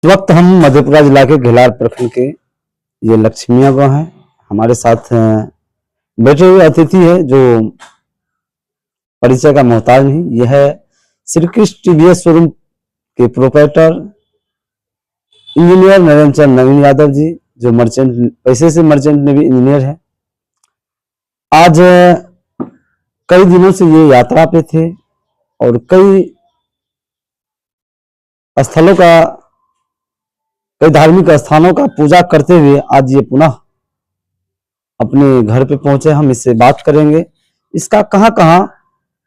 इस वक्त हम मधेपुरा जिला के घेलार प्रखंड के ये लक्ष्मिया गांव है। हमारे साथ बैठे हुए अतिथि है जो परिचय का मोहताज नहीं। यह है श्री कृष्ण टीवीएस शोरूम के प्रोपराइटर इंजीनियर नरेंद्र चंद नवीन यादव जी, जो मर्चेंट पैसे से मर्चेंट नेवी इंजीनियर है। आज कई दिनों से ये यात्रा पे थे और कई स्थलों का, कई धार्मिक स्थानों का पूजा करते हुए आज ये पुनः अपने घर पे पहुंचे। हम इससे बात करेंगे इसका कहाँ कहाँ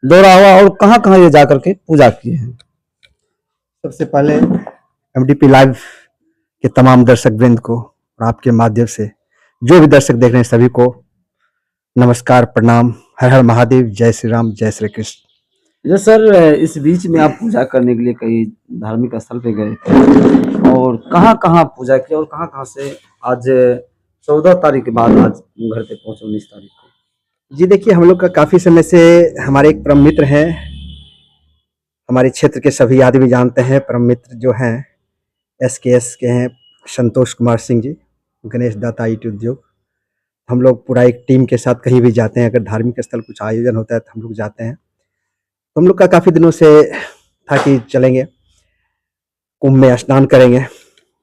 दौरा हुआ और कहाँ कहाँ ये जाकर के पूजा किए हैं। सबसे पहले एमडीपी लाइव के तमाम दर्शक वृंद को और आपके माध्यम से जो भी दर्शक देख रहे हैं सभी को नमस्कार, प्रणाम, हर हर महादेव, जय श्री राम, जय श्री कृष्ण। जो सर, इस बीच में आप पूजा करने के लिए कई धार्मिक स्थल पे गए थे और कहाँ कहाँ पूजा की और कहाँ कहाँ से आज 14 तारीख के बाद आज घर पे पहुंचे 19 तारीख को। जी देखिए, हम लोग का काफी समय से हमारे एक परम मित्र हैं, हमारे क्षेत्र के सभी आदमी जानते हैं। परम मित्र जो हैं एसकेएस के हैं, संतोष कुमार सिंह जी, गणेश दाता ईट उद्योग। हम लोग पूरा एक टीम के साथ कहीं भी जाते हैं, अगर धार्मिक स्थल कुछ आयोजन होता है तो हम लोग जाते हैं। तो हम लोग का काफ़ी दिनों से था कि चलेंगे, कुंभ में स्नान करेंगे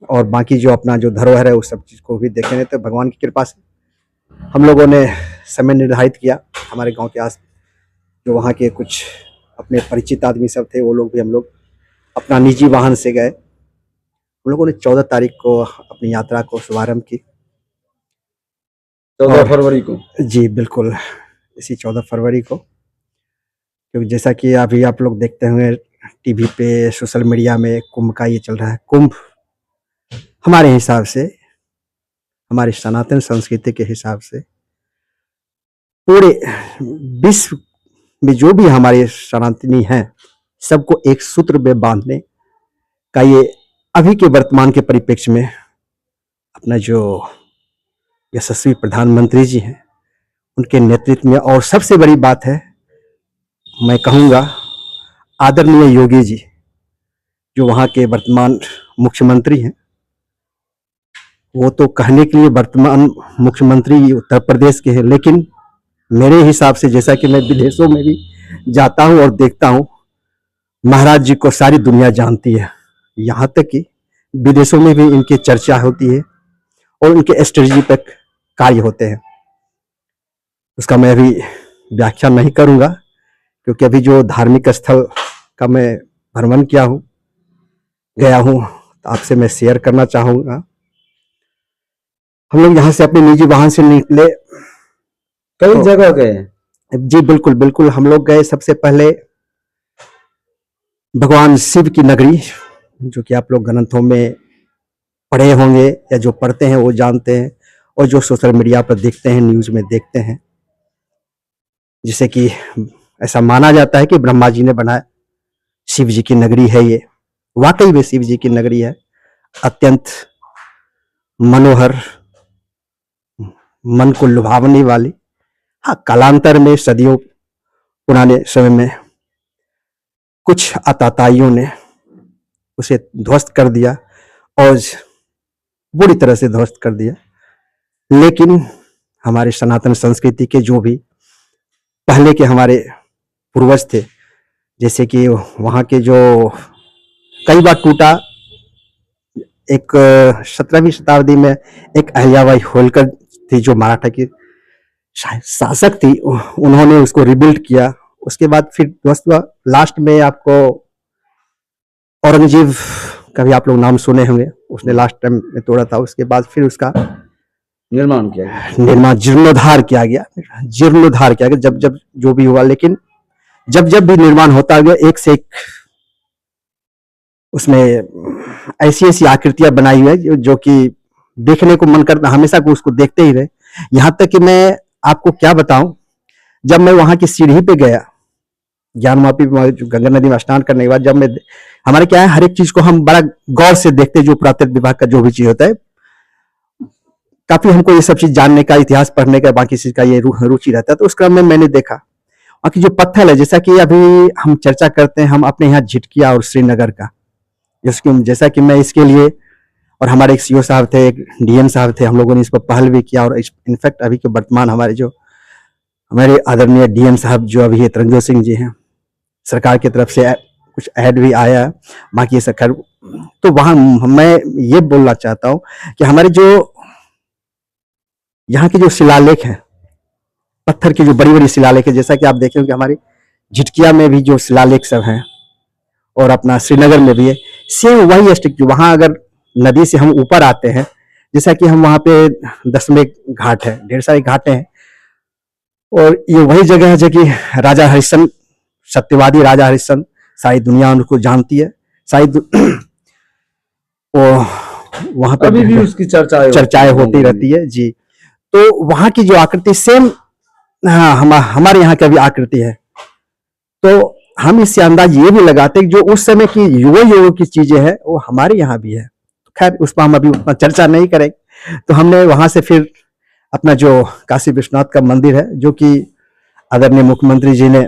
और बाकी जो अपना जो धरोहर है उस सब चीज़ को भी देखेंगे। तो भगवान की कृपा से हम लोगों ने समय निर्धारित किया। हमारे गांव के आस जो वहाँ के कुछ अपने परिचित आदमी सब थे, वो लोग भी, हम लोग अपना निजी वाहन से गए। हम लोगों ने 14 तारीख को अपनी यात्रा को शुभारंभ की। 14 फरवरी को? जी बिल्कुल, इसी 14 फरवरी को। क्योंकि जैसा कि अभी आप लोग देखते हुए टीवी पे, सोशल मीडिया में कुंभ का ये चल रहा है। कुंभ हमारे हिसाब से, हमारी सनातन संस्कृति के हिसाब से पूरे विश्व में जो भी हमारे सनातनी हैं सबको एक सूत्र में बांधने का ये अभी के वर्तमान के परिप्रेक्ष्य में अपना जो यशस्वी प्रधानमंत्री जी हैं उनके नेतृत्व में, और सबसे बड़ी बात है मैं कहूँगा आदरणीय योगी जी जो वहाँ के वर्तमान मुख्यमंत्री हैं। वो तो कहने के लिए वर्तमान मुख्यमंत्री उत्तर प्रदेश के हैं, लेकिन मेरे हिसाब से, जैसा कि मैं विदेशों में भी जाता हूँ और देखता हूँ, महाराज जी को सारी दुनिया जानती है। यहाँ तक कि विदेशों में भी इनकी चर्चा होती है और उनके स्ट्रेटजी पर कार्य होते हैं। उसका मैं अभी व्याख्या नहीं करूँगा, क्योंकि अभी जो धार्मिक स्थल का मैं भ्रमण किया हूँ, गया हूँ, तो आपसे मैं शेयर करना चाहूँगा। हम लोग यहाँ से अपने निजी वाहन से निकले, कई जगह गए? जी बिल्कुल बिल्कुल। हम लोग गए सबसे पहले भगवान शिव की नगरी, जो कि आप लोग ग्रंथों में पढ़े होंगे या जो पढ़ते हैं वो जानते हैं, और जो सोशल मीडिया पर देखते हैं, न्यूज़ में देखते हैं, जिसे कि ऐसा माना जाता है कि ब्रह्मा जी ने बनाया। शिव जी की नगरी है ये, वाकई में शिव जी की नगरी है। अत्यंत मनोहर, मन को लुभावने वाली। हाँ, कालांतर में सदियों पुराने समय में कुछ आताताइयों ने उसे ध्वस्त कर दिया और बुरी तरह से ध्वस्त कर दिया। लेकिन हमारे सनातन संस्कृति के जो भी पहले के हमारे पूर्वज थे, जैसे कि वहाँ के जो कई बार टूटा, एक 17वीं शताब्दी में एक अहिल्याबाई होलकर थी जो मराठा की शासक थी, उन्होंने उसको रिबिल्ड किया। उसके बाद फिर ध्वस्त हुआ। लास्ट में आपको औरंगजेब का भी आप लोग नाम सुने होंगे, उसने लास्ट टाइम में तोड़ा था। उसके बाद फिर उसका जीर्णोद्धार किया गया। जब जब जो भी हुआ, लेकिन जब जब भी निर्माण होता गया, एक से एक उसमें ऐसी ऐसी आकृतियां बनाई हुई है जो कि देखने को मन करता, हमेशा को उसको देखते ही रहे। यहाँ तक कि मैं आपको क्या बताऊं, जब मैं वहां की सीढ़ी पे गया ज्ञानवापी गंगा नदी में स्नान करने के बाद, जब मैं, हमारे क्या है, हर एक चीज को हम बड़ा गौर से देखते हैं। जो पुरातत्व विभाग का जो भी चीज होता है, काफी हमको ये सब चीज जानने का, इतिहास पढ़ने का, बाकी चीज का ये रुचि रहता है। तो उस क्रम में मैंने देखा बाकी जो पत्थर है, जैसा कि अभी हम चर्चा करते हैं हम अपने यहाँ झिटकिया और श्रीनगर का, जैसा कि मैं इसके लिए, और हमारे एक सीओ साहब थे, एक डीएम साहब थे, हम लोगों ने इस पर पहल भी किया, और इनफैक्ट अभी के वर्तमान हमारे आदरणीय डीएम साहब जो अभी तरनजोत सिंह जी हैं, सरकार की तरफ से कुछ ऐड भी आया है। बाकी ये सरकार, तो वहां मैं ये बोलना चाहता हूँ कि हमारे जो यहाँ के जो शिलालेख हैं, पत्थर की जो बड़ी बड़ी शिलालेख है, जैसा कि आप देखें कि हमारे झिटकिया में भी जो शिलालेख सब हैं, और अपना श्रीनगर में भी है, सेम वही स्ट्रक्चर। वहां अगर नदी से हम ऊपर आते हैं, जैसा कि हम वहां पे दशमेश घाट है, ढेर सारी घाटें हैं, और ये वही जगह है जो कि राजा हरिश्चंद्र, सत्यवादी राजा हरिश्चंद्र, सारी दुनिया उनको जानती है, शायद वो वहां पे अभी भी उसकी चर्चाएं होती रहती है जी। तो वहां की जो आकृति सेम, हाँ, हमारे यहाँ की भी आकृति है। तो हम इससे अंदाज ये भी लगाते हैं कि जो उस समय की युगों की चीजें हैं वो हमारे यहाँ भी है। तो खैर उस पर हम अभी उतना चर्चा नहीं करेंगे। तो हमने वहां से फिर अपना जो काशी विश्वनाथ का मंदिर है, जो कि आदरणीय मुख्यमंत्री जी ने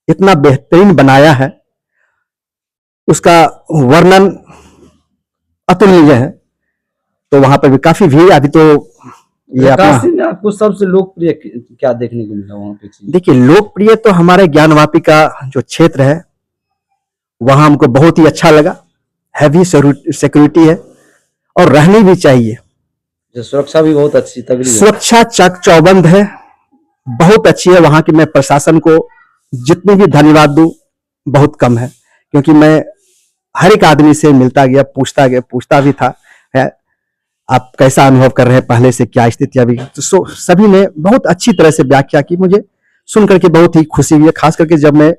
इतना बेहतरीन बनाया है, उसका वर्णन अतुलनीय है। तो वहां पर भी काफी भीड़, अभी तो ये अपना, काशी में आपको सबसे लोकप्रिय क्या देखने को मिला वहाँ पे? देखिए लोकप्रिय तो हमारे ज्ञानवापी का जो क्षेत्र है वहां हमको बहुत ही अच्छा लगा। हैवी सिक्योरिटी है और रहनी भी चाहिए। सुरक्षा भी बहुत अच्छी, तगड़ी सुरक्षा चक चौबंद है, बहुत अच्छी है। वहां की मैं प्रशासन को जितनी भी धन्यवाद दूं बहुत कम है, क्योंकि मैं हर एक आदमी से मिलता गया, पूछता भी था, है आप कैसा अनुभव कर रहे हैं, पहले से क्या स्थिति अभी। तो सभी ने बहुत अच्छी तरह से व्याख्या की। मुझे सुन करके बहुत ही खुशी हुई है, खास करके जब मैं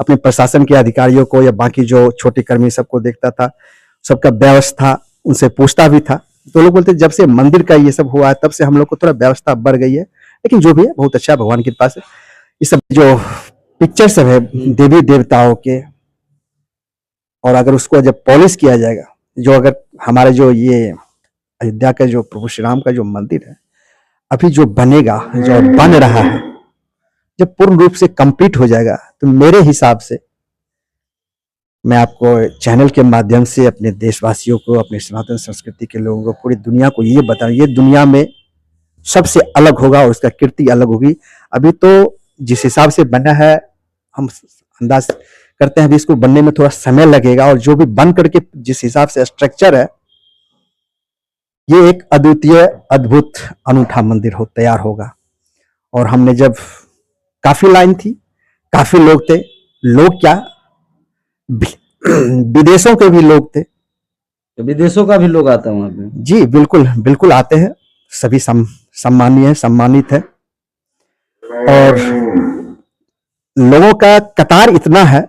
अपने प्रशासन के अधिकारियों को या बाकी जो छोटे कर्मी सबको देखता था, सबका व्यवस्था उनसे पूछता भी था। तो लोग बोलते जब से मंदिर का ये सब हुआ है तब से हम लोग को थोड़ा व्यवस्था बढ़ गई है, लेकिन जो भी है बहुत अच्छा, भगवान की कृपा से। ये सब जो पिक्चर सब है देवी देवताओं के, और अगर उसको जब पॉलिश किया जाएगा, जो अगर हमारे जो ये अयोध्या का जो प्रभु श्री राम का जो मंदिर है अभी जो बनेगा, जो बन रहा है, जब पूर्ण रूप से कंप्लीट हो जाएगा, तो मेरे हिसाब से मैं आपको चैनल के माध्यम से अपने देशवासियों को, अपने सनातन संस्कृति के लोगों को, पूरी दुनिया को ये बताऊं, ये दुनिया में सबसे अलग होगा और उसका कीर्ति अलग होगी। अभी तो जिस हिसाब से बना है हम अंदाज करते हैं अभी इसको बनने में थोड़ा समय लगेगा, और जो भी बन करके जिस हिसाब से स्ट्रक्चर है, ये एक अद्वितीय, अद्भुत, अनूठा मंदिर तैयार होगा। और हमने जब काफी लाइन थी, काफी लोग थे, लोग क्या विदेशों के भी लोग थे, विदेशों का भी लोग आता है वहां पे? जी बिल्कुल बिल्कुल आते हैं, सभी सम्मानीय सम्मानित है, और लोगों का कतार इतना है,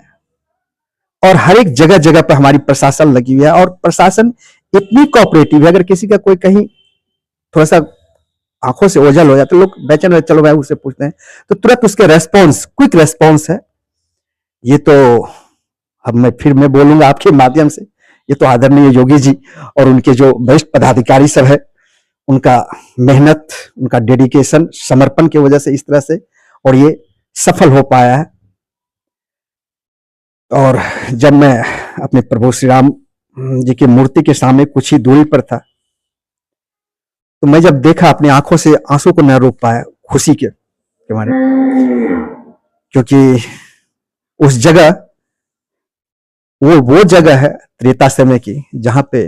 और हर एक जगह जगह पर हमारी प्रशासन लगी हुई है, और प्रशासन इतनी कोऑपरेटिव है। अगर किसी का कोई कहीं थोड़ा सा आंखों से ओझल हो जाए तो लोग बेचैन रहते, चलो भाई उससे पूछते हैं, तो तुरंत उसके रेस्पॉन्स, क्विक रेस्पॉन्स है। ये तो अब मैं बोलूंगा आपके माध्यम से, ये तो आदरणीय योगी जी और उनके जो वरिष्ठ पदाधिकारी सब है, उनका मेहनत, उनका डेडिकेशन, समर्पण की वजह से इस तरह से और ये सफल हो पाया है। और जब मैं अपने प्रभु श्री राम जी की मूर्ति के सामने कुछ ही दूरी पर था, तो मैं जब देखा, अपनी आंखों से आंसू को न रोक पाया खुशी के मारे, क्योंकि उस जगह वो जगह है त्रेता समय की, जहां पे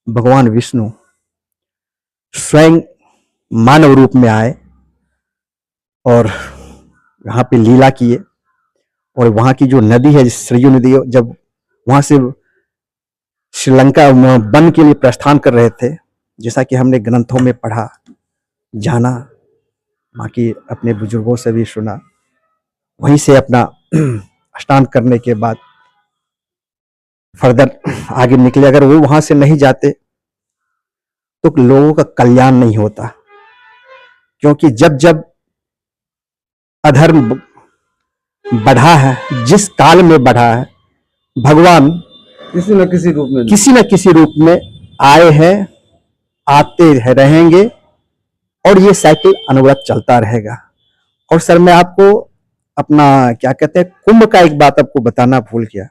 भगवान विष्णु स्वयं मानव रूप में आए और वहां पे लीला किए। और वहां की जो नदी है, सरयू नदी, जब वहां से श्रीलंका वन के लिए प्रस्थान कर रहे थे, जैसा कि हमने ग्रंथों में पढ़ा, जाना, बाकी अपने बुजुर्गों से भी सुना, वहीं से अपना स्नान करने के बाद फर्दर आगे निकले। अगर वो वहां से नहीं जाते तो लोगों का कल्याण नहीं होता, क्योंकि जब जब अधर्म बढ़ा है, जिस काल में बढ़ा है, भगवान किसी न किसी रूप में आए हैं, आते रहेंगे, और ये साइकिल अनवरत चलता रहेगा। और सर मैं आपको अपना क्या कहते हैं कुंभ का एक बात आपको बताना भूल गया।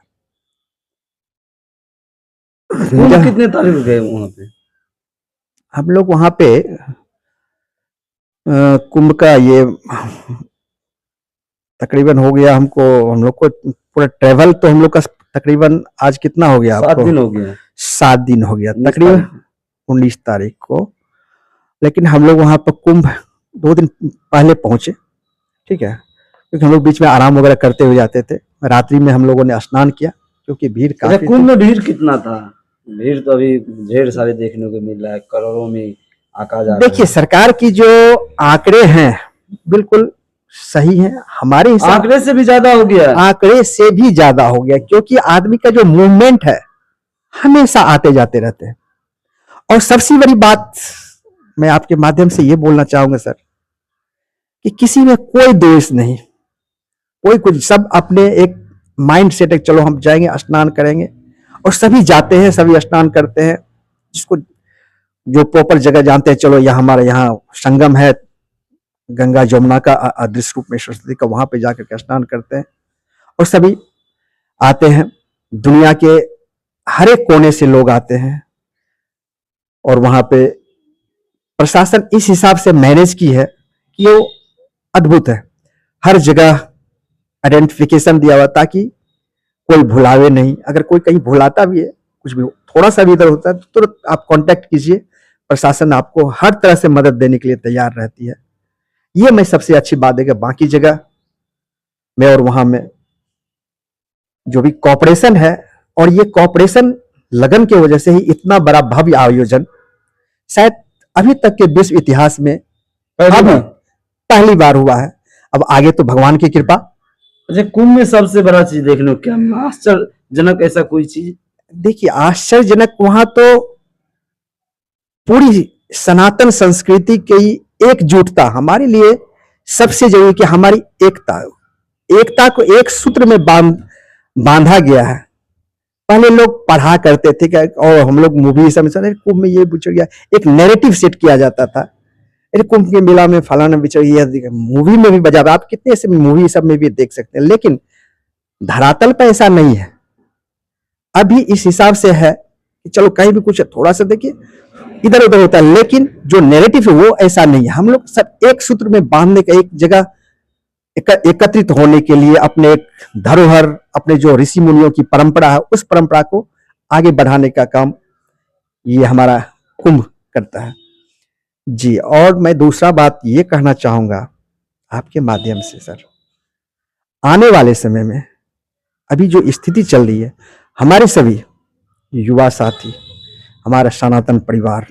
कुंभ कितने तारीख को गए वहां पे? हम लोग वहां पे कुंभ का ये तकरीबन हो गया हमको, हम लोग को पूरा ट्रेवल तो हम लोग का तकरीबन आज कितना हो गया 7 आपको? दिन हो गए। 7 दिन हो गया 19 तकरीबन तारीख। 19 तारीख को। लेकिन हम लोग वहां पर कुंभ 2 दिन पहले पहुंचे, ठीक है, क्योंकि हम लोग बीच में आराम वगैरह करते हुए जाते थे। रात्रि में हम लोगों ने स्नान किया क्योंकि भीड़ अच्छा, काफी कुंभ थी। में भीड़ कितना था? भीड़ तो अभी ढेर सारे देखने को मिल रहा है, करोड़ों में आका जा रहा देखिए, है। सरकार की जो आंकड़े हैं बिल्कुल सही है, हमारे हिसाब आंकड़े से भी ज्यादा हो गया है। आंकड़े से भी ज्यादा हो गया, क्योंकि आदमी का जो मूवमेंट है हमेशा आते जाते रहते हैं। और सबसे बड़ी बात मैं आपके माध्यम से ये बोलना चाहूंगा सर, कि किसी में कोई दोष नहीं, कोई कुछ, सब अपने एक माइंड सेट है, चलो हम जाएंगे स्नान करेंगे, और सभी जाते हैं, सभी स्नान करते हैं। जिसको जो प्रॉपर जगह जानते हैं, चलो यहाँ हमारे यहाँ संगम है गंगा जमुना का अदृश्य रूप में सरस्वती का, वहां पे जाकर के स्नान करते हैं और सभी आते हैं। दुनिया के हर एक कोने से लोग आते हैं और वहां पे प्रशासन इस हिसाब से मैनेज की है कि वो अद्भुत है। हर जगह आइडेंटिफिकेशन दिया हुआ ताकि कोई भुलावे नहीं। अगर कोई कहीं भुलाता भी है, कुछ भी थोड़ा सा भी इधर होता है, तो तुरंत आप कांटेक्ट कीजिए, प्रशासन आपको हर तरह से मदद देने के लिए तैयार रहती है। ये मैं सबसे अच्छी बात है कि बाकी जगह में और वहां में जो भी कॉपरेशन है, और ये कॉपरेशन लगन की वजह से ही इतना बड़ा भव्य आयोजन शायद अभी तक के विश्व इतिहास में पहली बार हुआ है। अब आगे तो भगवान की कृपा। अच्छा, कुंभ में सबसे बड़ा चीज देखने को क्या आश्चर्यजनक ऐसा कोई चीज? देखिए, आश्चर्यजनक वहां तो पूरी सनातन संस्कृति की एकजुटता हमारे लिए सबसे जरूरी, कि हमारी एकता को एक सूत्र में बांधा गया है। पहले लोग पढ़ा करते थे और हम लोग मूवी सब में कुंभ में ये बिछड़ गया, एक नैरेटिव सेट किया जाता था, अरे कुंभ के मेला में फलाना बिछड़ गया, मूवी में भी बजा, आप कितने ऐसे मूवी सब में भी देख सकते हैं। लेकिन धरातल पर ऐसा नहीं है। अभी इस हिसाब से है कि चलो कहीं भी कुछ थोड़ा सा देखिए इधर उधर होता है, लेकिन जो नैरेटिव है वो ऐसा नहीं है। हम लोग सब एक सूत्र में बांधने का, एक जगह एकत्रित होने के लिए, अपने एक धरोहर, अपने जो ऋषि मुनियों की परंपरा है, उस परंपरा को आगे बढ़ाने का काम ये हमारा कुंभ करता है जी। और मैं दूसरा बात ये कहना चाहूंगा आपके माध्यम से सर, आने वाले समय में अभी जो स्थिति चल रही है, हमारे सभी युवा साथी, हमारा सनातन परिवार,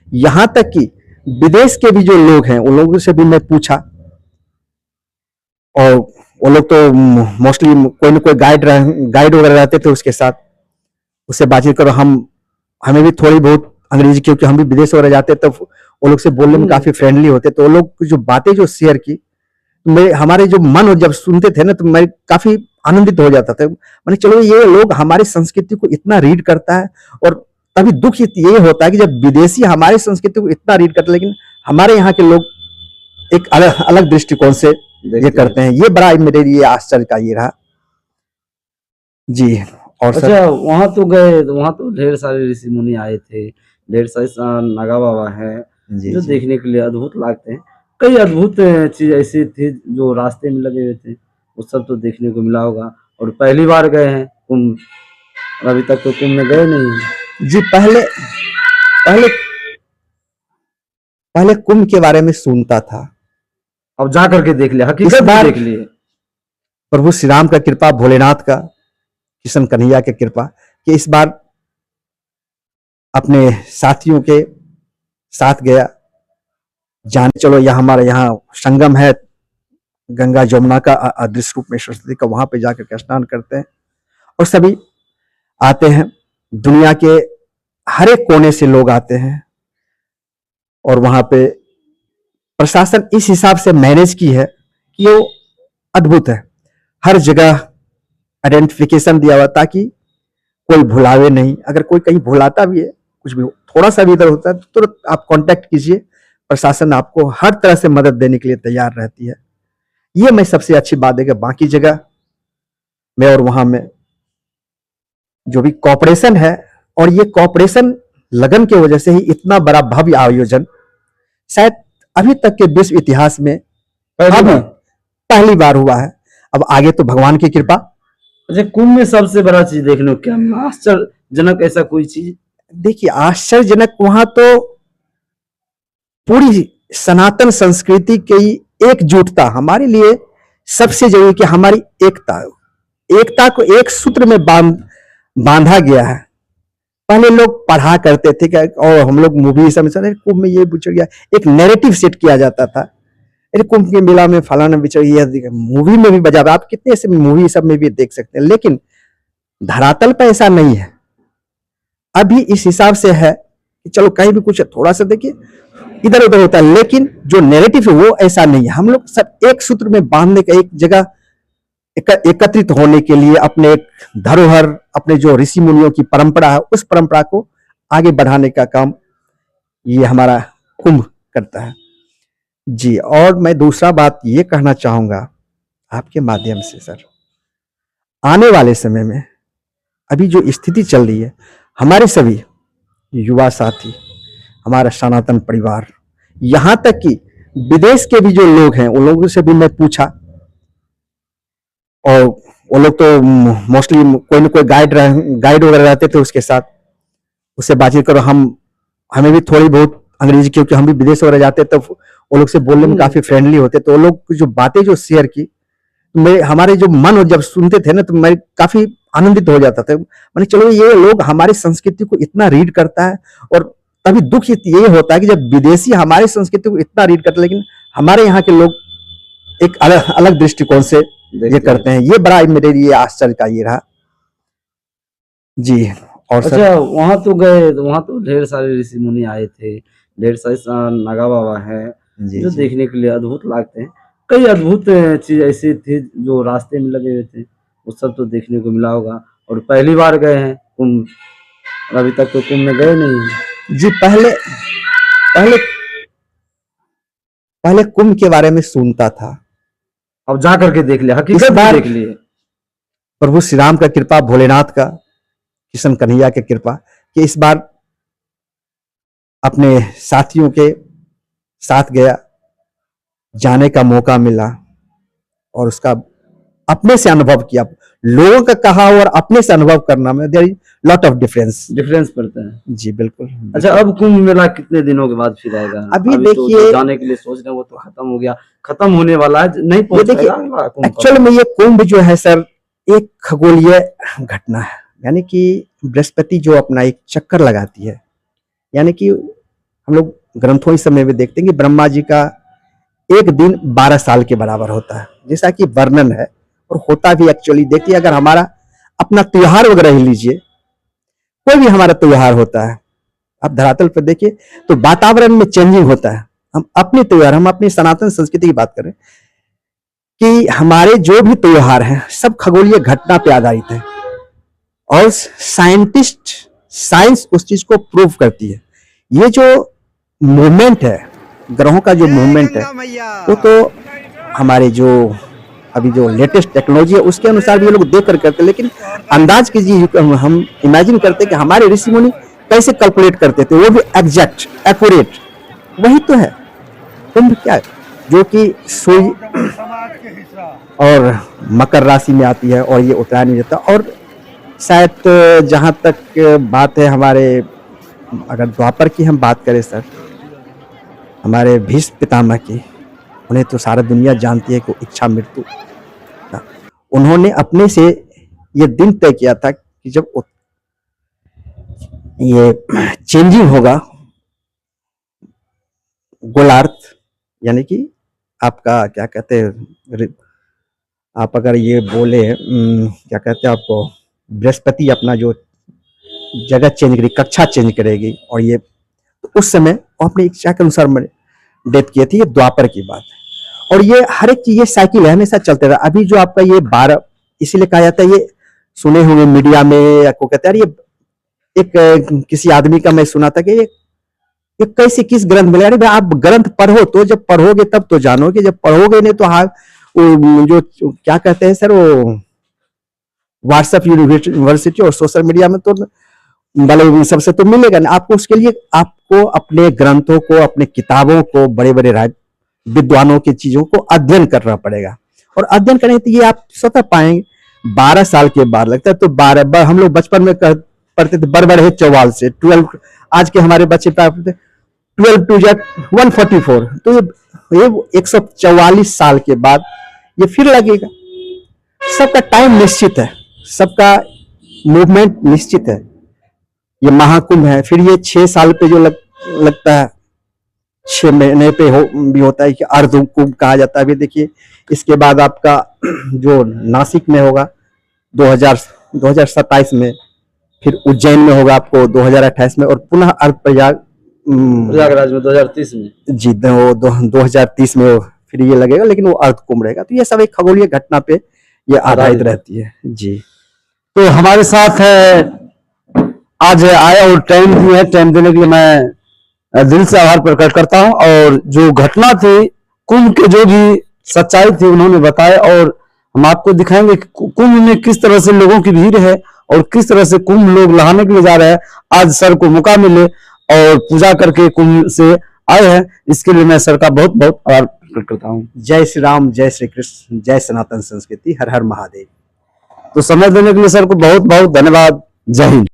यहां तक कि विदेश के भी जो लोग हैं, उन लोगों से भी मैं पूछा, और वो लोग तो मोस्टली कोई ना कोई गाइड वगैरह रहते थे उसके साथ, उससे बातचीत करो। हमें भी थोड़ी बहुत अंग्रेजी, क्योंकि हम भी विदेश वगैरह जाते तो वो लोग से बोलने में काफी फ्रेंडली होते, तो वो लोग जो बातें जो शेयर की, हमारे जो मन जब सुनते थे ना, तो मैं काफी आनंदित हो जाता था। मैंने चलो ये लोग हमारी संस्कृति को इतना रीड करता है, और तभी दुख ये होता है कि जब विदेशी हमारी संस्कृति को इतना रीड करते हैं, लेकिन हमारे यहाँ के लोग एक अलग दृष्टिकोण से ये करते हैं। ये बड़ा मेरे लिए आश्चर्य का ये रहा जी। और अच्छा, वहां तो गए, वहां तो ढेर सारे ऋषि मुनि आए थे, ढेर सारे नागा बाबा है जो देखने के लिए अद्भुत लगते हैं। कई अद्भुत चीज ऐसी थी जो रास्ते में लगे हुए थे, वो सब तो देखने को मिला होगा। और पहली बार गए हैं कुंभ, अभी तक तो कुंभ में गए नहीं जी। पहले कुंभ के बारे में सुनता था, अब जा करके देख लिया, हकीकत में देख लिए। प्रभु श्री राम का कृपा, भोलेनाथ का, कृष्ण कन्हैया की कृपा, कि इस बार अपने साथियों के साथ गया। जाने चलो यहाँ हमारे यहाँ संगम है गंगा जमुना का अदृश्य रूप में सरस्वती का, वहां पे जाकर के स्नान करते हैं और सभी आते हैं। दुनिया के हर एक कोने से लोग आते हैं और वहां पे प्रशासन इस हिसाब से मैनेज की है कि वो अद्भुत है। हर जगह आइडेंटिफिकेशन दिया हुआ ताकि कोई भुलावे नहीं। अगर कोई कहीं भुलाता भी है, कुछ भी थोड़ा सा भी इधर होता है, तो तुरंत आप कांटेक्ट कीजिए, प्रशासन आपको हर तरह से मदद देने के लिए तैयार रहती है। ये मैं सबसे अच्छी बात है कि बाकी जगह में और वहां में जो भी कॉपरेशन है, और ये कॉपरेशन लगन की वजह से ही इतना बड़ा भव्य आयोजन शायद अभी तक के विश्व इतिहास में पहली बार हुआ है। अब आगे तो भगवान की कृपा। अच्छा, कुंभ में सबसे बड़ा चीज देखने को क्या मिला? आश्चर्यजनक ऐसा कोई चीज? देखिए, आश्चर्यजनक वहां तो पूरी सनातन संस्कृति की एकजुटता हमारे लिए सबसे जरूरी, कि हमारी एकता को एक सूत्र में बांधा गया है। पहले लोग पढ़ा करते थे कि, और हम लोग मूवी सब में कुंभ में ये बिछड़ गया, एक नैरेटिव सेट किया जाता था, अरे कुंभ के मेला में फलाना बिछड़ गया, मूवी में भी बजा, आप कितने ऐसे मूवी सब में भी देख सकते हैं। लेकिन धरातल पर ऐसा नहीं है। अभी इस हिसाब से है कि चलो कहीं भी कुछ थोड़ा सा देखिए इधर उधर होता है, लेकिन जो नैरेटिव है वो ऐसा नहीं है। हम लोग सब एक सूत्र में बांधने का, एक जगह एकत्रित होने के लिए अपने एक धरोहर, अपने जो ऋषि मुनियों की परंपरा है, उस परंपरा को आगे बढ़ाने का काम ये हमारा कुंभ करता है जी। और मैं दूसरा बात ये कहना चाहूंगा आपके माध्यम से सर, आने वाले समय में अभी जो स्थिति चल रही है, हमारे सभी युवा साथी, हमारा सनातन परिवार, यहां तक कि विदेश के भी जो लोग हैं, उन लोगों से भी मैं पूछा, और वो लोग तो मोस्टली कोई ना कोई गाइड वगैरह रहते थे उसके साथ, उससे बातचीत करो। हमें भी थोड़ी बहुत अंग्रेजी, क्योंकि हम भी विदेश वगैरह जाते तो वो लोग से बोलने में काफी फ्रेंडली होते, तो वो लोग जो बातें जो शेयर की, हमारे जो मन जब सुनते थे ना, तो मैं काफी आनंदित हो जाता था। मैंने चलो ये लोग हमारी संस्कृति को इतना रीड करता है, और तभी दुख ये होता है कि जब विदेशी हमारी संस्कृति को इतना रीड करते हैं, लेकिन हमारे यहाँ के लोग एक अलग दृष्टिकोण से ये करते हैं। ये बड़ा मेरे लिए आश्चर्य का ये रहा जी। और अच्छा, वहां तो गए, वहां तो ढेर सारे ऋषि मुनि आए थे, ढेर सारे नागा बाबा है जो देखने के लिए अद्भुत लगते हैं। कई अद्भुत चीज ऐसी थी जो रास्ते में लगे हुए थे, वो सब तो देखने को मिला होगा। और पहली बार गए हैं कुंभ, अभी तक तो कुंभ में गए नहीं जी। पहले कुंभ के बारे में सुनता था, अब जा करके देख लिया, हकीकत में देख लिए। प्रभु श्री राम का कृपा, भोलेनाथ का, किशन कन्हैया की कृपा, कि इस बार अपने साथियों के साथ गया, जाने का मौका मिला, और उसका अपने से अनुभव किया। लोगों का कहा और अपने से अनुभव करना में there is lot of difference पड़ता है जी। बिल्कुल। अच्छा, अब कुंभ मेला कितने दिनों के बाद फिर आएगा? अभी देखिए, तो जाने के लिए सोच रहे हैं, वो तो खत्म हो गया, खत्म होने वाला है, नहीं पहुंचेगा। एक्चुअल में ये कुंभ जो है सर, एक खगोलीय घटना है। यानी कि बृहस्पति जो अपना एक चक्कर लगाती है, यानी कि हम लोग ग्रंथों इस समय में देखते हैं कि ब्रह्मा जी का एक दिन 12 साल के बराबर होता है, जैसा कि वर्णन है, और होता भी एक्चुअली। देखिए, अगर हमारा अपना त्योहार वगैरह ही लीजिए, कोई भी हमारा त्योहार होता है, आप धरातल पर देखिए तो वातावरण में चेंजिंग होता है। हम अपने त्योहार, हम अपनी सनातन संस्कृति की बात करें कि हमारे जो भी त्योहार हैं सब खगोलीय घटना पे आधारित है, और साइंस उस चीज को प्रूव करती है। ये जो मूवमेंट है, ग्रहों का जो मूवमेंट है, वो तो हमारे जो अभी जो लेटेस्ट टेक्नोलॉजी है उसके अनुसार भी ये लोग देख कर करते हैं। लेकिन अंदाज कीजिए, हम इमेजिन करते हैं कि हमारे ऋषि मुनि कैसे कैलकुलेट करते थे, वो भी एग्जैक्ट, एक्यूरेट। वही तो है कुंभ, क्या है जो कि सूर्य और मकर राशि में आती है, और ये उत्तरायण में जाता है। और शायद जहां तक बात है हमारे, अगर द्वापर की हम बात करें सर, हमारे भीष्म पितामह की, उन्हें तो सारा दुनिया जानती है कि इच्छा मृत्यु, उन्होंने अपने से ये दिन तय किया था कि जब ये चेंजिंग होगा गोलार्थ, यानी कि आपका क्या कहते हैं, आप अगर ये बोले क्या कहते हैं आपको, बृहस्पति अपना जो जगह चेंज करेगी, कक्षा चेंज करेगी, और ये तो उस समय वो अपनी इच्छा के अनुसार डेथ किए थे। ये द्वापर की बात है, और ये हर एक चीज, ये साइकिल है, हमेशा चलते रहा। अभी जो आपका ये 12, इसीलिए कहा जाता है, ये सुने होंगे मीडिया में, को कहते हैं ये एक किसी आदमी का मैं सुना था कि ये कैसे किस ग्रंथ में, अरे भाई आप ग्रंथ पढ़ो, तो जब पढ़ोगे तब तो जानोगे, जब पढ़ोगे नहीं तो हाँ, जो क्या कहते हैं सर, वो व्हाट्सएप यूनिवर्सिटी और सोशल मीडिया में तो वाले सबसे तो मिलेगा ना आपको। उसके लिए आपको अपने ग्रंथों को, अपने किताबों को, बड़े बड़े विद्वानों की चीजों को अध्ययन करना पड़ेगा। और अध्ययन करें तो ये आप स्वतः पाएंगे। 12 साल के बाद लगता है तो 12 हम लोग बचपन में पढ़ते थे बड़े बड़े चौवाल से 12। आज के हमारे बच्चे पढ़ते 12 टू 144, तो ये 144 साल के बाद ये फिर लगेगा। सबका टाइम निश्चित है, सबका मूवमेंट निश्चित है। ये महाकुंभ है, फिर ये 6 साल पे जो लगता है, 6 महीने पे भी होता है कि अर्ध कुंभ कहा जाता है। अभी देखिए इसके बाद आपका जो नासिक में होगा 2027 में, फिर उज्जैन में होगा आपको 2028 में, और पुनः अर्ध प्रयागराज में 2030 में जी 2030 में फिर ये लगेगा, लेकिन वो अर्ध कुंभ रहेगा। तो ये सब एक खगोलीय घटना पे ये आधारित रहती है जी। तो हमारे साथ है आज आया और टाइम दी है, टाइम देने के लिए मैं दिल से आभार प्रकट करता हूं। और जो घटना थी कुंभ के, जो भी सच्चाई थी उन्होंने बताया, और हम आपको दिखाएंगे कि कुंभ में किस तरह से लोगों की भीड़ है और किस तरह से कुंभ लोग नहाने के लिए जा रहे हैं। आज सर को मौका मिले और पूजा करके कुंभ से आए हैं, इसके लिए मैं सर का बहुत बहुत आभार प्रकट करता हूँ। जय श्री राम, जय श्री कृष्ण, जय सनातन संस्कृति, हर हर महादेव। तो समय देने के लिए सर को बहुत बहुत धन्यवाद। जय हिंद।